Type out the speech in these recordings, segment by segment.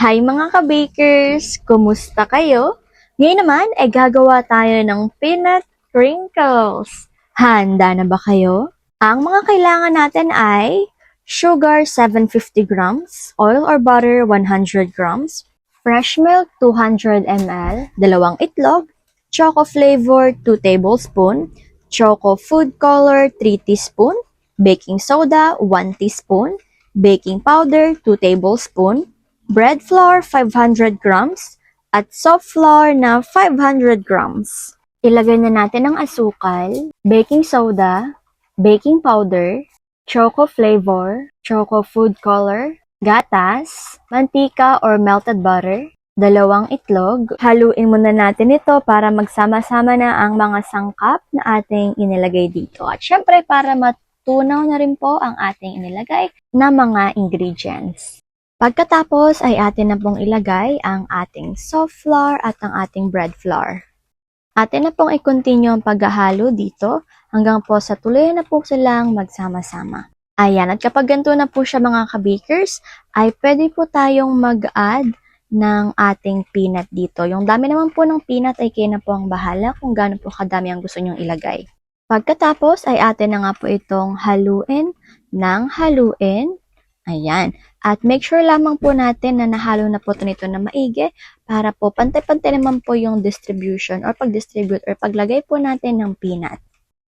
Hi mga ka-bakers! Kumusta kayo? Ngayon naman ay gagawa tayo ng peanut crinkles. Handa na ba kayo? Ang mga kailangan natin ay sugar 750 grams, oil or butter 100 grams, fresh milk 200 ml, dalawang itlog, choco flavor 2 tablespoon, choco food color 3 teaspoon, baking soda 1 teaspoon, baking powder 2 tablespoon, bread flour 500 grams, at soft flour na 500 grams. Ilagay na natin ang asukal, baking soda, baking powder, choco flavor, choco food color, gatas, mantika or melted butter, dalawang itlog. Haluin muna natin ito para magsama-sama na ang mga sangkap na ating inilagay dito. At syempre para matunaw na rin po ang ating inilagay na mga ingredients. Pagkatapos ay atin na pong ilagay ang ating soft flour at ang ating bread flour. Atin na pong i-continue ang paghahalo dito hanggang po sa tuloy na po silang magsama-sama. Ayan, at kapag ganito na po siya mga ka-bakers, ay pwede po tayong mag-add ng ating peanut dito. Yung dami naman po ng peanut ay kayo na po ang bahala kung gaano po kadami ang gusto nyong ilagay. Pagkatapos ay atin na nga po itong haluin ng haluin. Ayan. At make sure lamang po natin na nahalo na po ito nito na maigi para po pantay-pantay naman po yung distribution or pag-distribute or paglagay po natin ng peanut.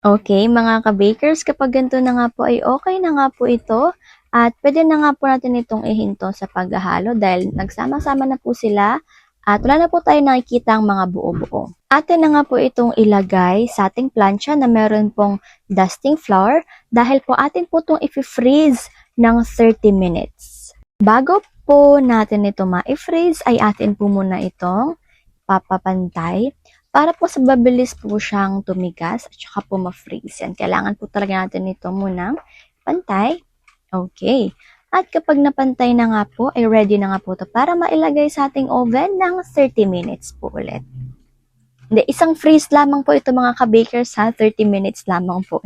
Okay, mga ka-bakers, kapag ganito na nga po ay okay na nga po ito at pwede na nga po natin itong ihinto sa paghahalo dahil nagsama-sama na po sila at wala na po tayo nakikita ang mga buo-buo. Atin na nga po itong ilagay sa ating plancha na meron pong dusting flour dahil po atin po itong i-freeze ng 30 minutes. Bago po natin ito ma-freeze ay atin po muna itong papapantay para po sa mabilis po siyang tumigas at saka po ma-freeze. Yan, kailangan po talaga natin ito muna pantay. Okay. At kapag napantay na nga po, ay ready na nga po ito para mailagay sa ating oven ng 30 minutes po ulit. Hindi, isang freeze lamang po ito mga ka-bakers ha, 30 minutes lamang po.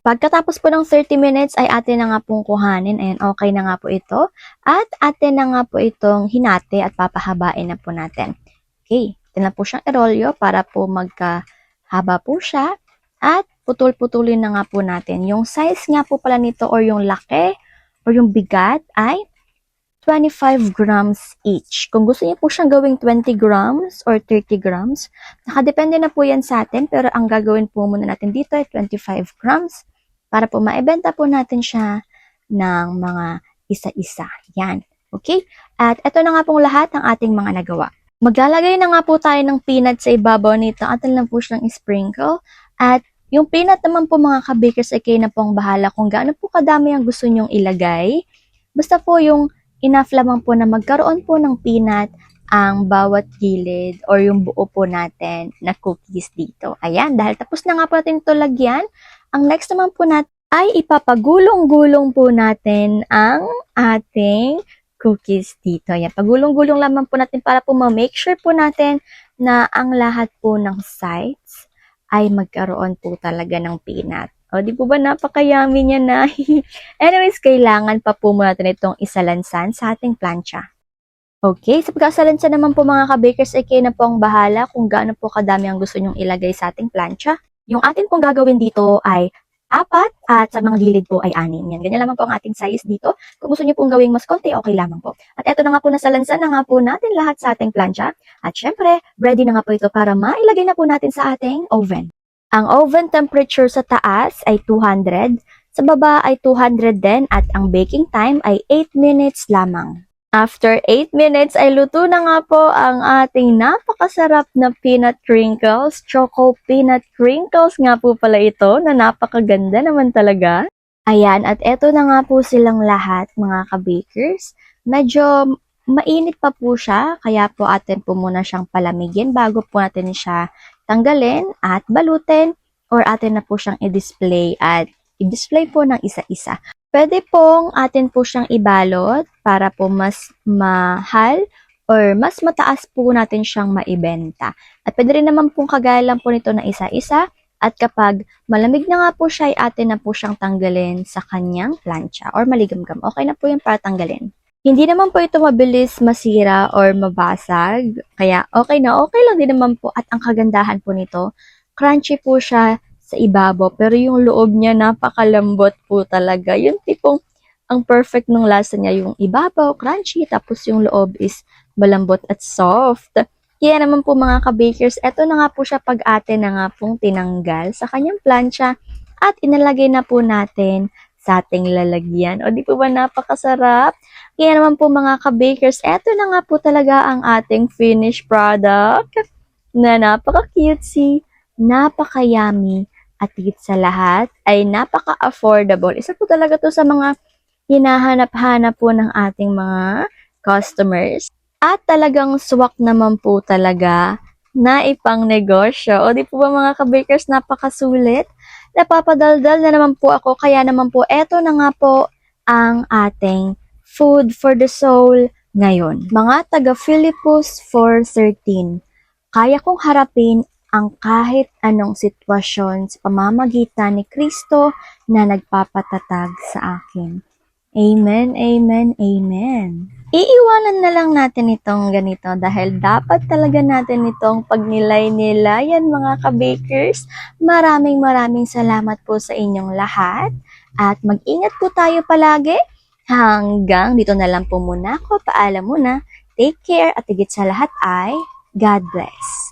Pagkatapos po ng 30 minutes ay atin na nga pong kuhanin, ayan, okay na nga po ito. At atin na nga po itong hinati at papahabain na po natin. Okay, atin na po siyang irolyo para po magkahaba po siya. At putol-putulin na nga po natin. Yung size nga po pala nito or yung laki or yung bigat ay 25 grams each. Kung gusto niyo po siyang gawing 20 grams or 30 grams, nakadepende na po yan sa atin, pero ang gagawin po muna natin dito ay 25 grams para po maibenta po natin siya ng mga isa-isa. Yan. Okay? At ito na nga pong lahat ng ating mga nagawa. Maglalagay na nga po tayo ng peanut sa ibabaw nito. Atin lang po siyang sprinkle. At yung peanut naman po mga ka-bakers ay kayo na pong bahala kung gaano po kadami ang gusto nyong ilagay. Basta po yung enough lamang po na magkaroon po ng peanut ang bawat gilid or yung buo po natin na cookies dito. Ayan, dahil tapos na nga po natin ito lagyan, ang next naman po natin ay ipapagulong-gulong po natin ang ating cookies dito. Ayan, pagulong-gulong lamang po natin para po ma-make sure po natin na ang lahat po ng sides ay magkaroon po talaga ng peanut. O, di po ba napaka-yummy niya na? Anyways, kailangan pa po muna natin itong isalansan sa ating plancha. Okay, sa pagkasalansan naman po mga ka-bakers, ay kayo na po ang bahala kung gaano po kadami ang gusto nyong ilagay sa ating plancha. Yung atin pong gagawin dito ay 4 at sa mga gilid po ay 6. Yan, ganyan lamang po ang ating size dito. Kung gusto niyo pong gawing mas konti, okay lamang po. At eto na nga po nasalansan na nga po natin lahat sa ating plancha. At syempre, ready na nga po ito para mailagay na po natin sa ating oven. Ang oven temperature sa taas ay 200, sa baba ay 200 din at ang baking time ay 8 minutes lamang. After 8 minutes ay luto na nga po ang ating napakasarap na peanut crinkles. Choco peanut crinkles nga po pala ito na napakaganda naman talaga. Ayan, at eto na nga po silang lahat mga ka-bakers. Medyo mainit pa po siya, kaya po atin po muna siyang palamigin bago po natin siya tanggalin at balutin or atin na po siyang i-display at i-display po ng isa-isa. Pwede pong atin po siyang ibalot para po mas mahal or mas mataas po natin siyang maibenta. At pwede rin naman pong kagaya lang po nito na isa-isa at kapag malamig na nga po siya ay atin na po siyang tanggalin sa kanyang plancha or maligamgam. Okay na po yun para tanggalin. Hindi naman po ito mabilis masira or mabasag. Kaya okay na okay lang din naman po. At ang kagandahan po nito, crunchy po siya sa ibabaw. Pero yung loob niya napakalambot po talaga. Yung tipong ang perfect ng lasa niya. Yung ibabaw, crunchy. Tapos yung loob is malambot at soft. Kaya naman po mga ka-bakers, eto na nga po siya pag-ate na nga pong tinanggal sa kanyang plancha. At inalagay na po natin sa ating lalagyan. O di po ba napakasarap? Kaya naman po mga ka-bakers, eto na nga po talaga ang ating finished product na napaka-cutesy, napaka-yummy, at higit sa lahat ay napaka-affordable. Isa po talaga to sa mga hinahanap-hanap po ng ating mga customers. At talagang swak naman po talaga na ipang negosyo. O di po ba mga ka-bakers, napakasulit? Napapadaldal na naman po ako, kaya naman po eto na nga po ang ating food for the soul ngayon. Mga taga Philippus 4:13, kaya kong harapin ang kahit anong sitwasyon sa pamamagitan ni Kristo na nagpapatatag sa akin. Amen, amen, amen. Iiwanan na lang natin itong ganito dahil dapat talaga natin itong pagnilay-nilayan mga ka-bakers. Maraming salamat po sa inyong lahat at mag-ingat po tayo palagi. Hanggang dito na lang po muna ako. Paalam muna. Take care at higit sa lahat ay God bless.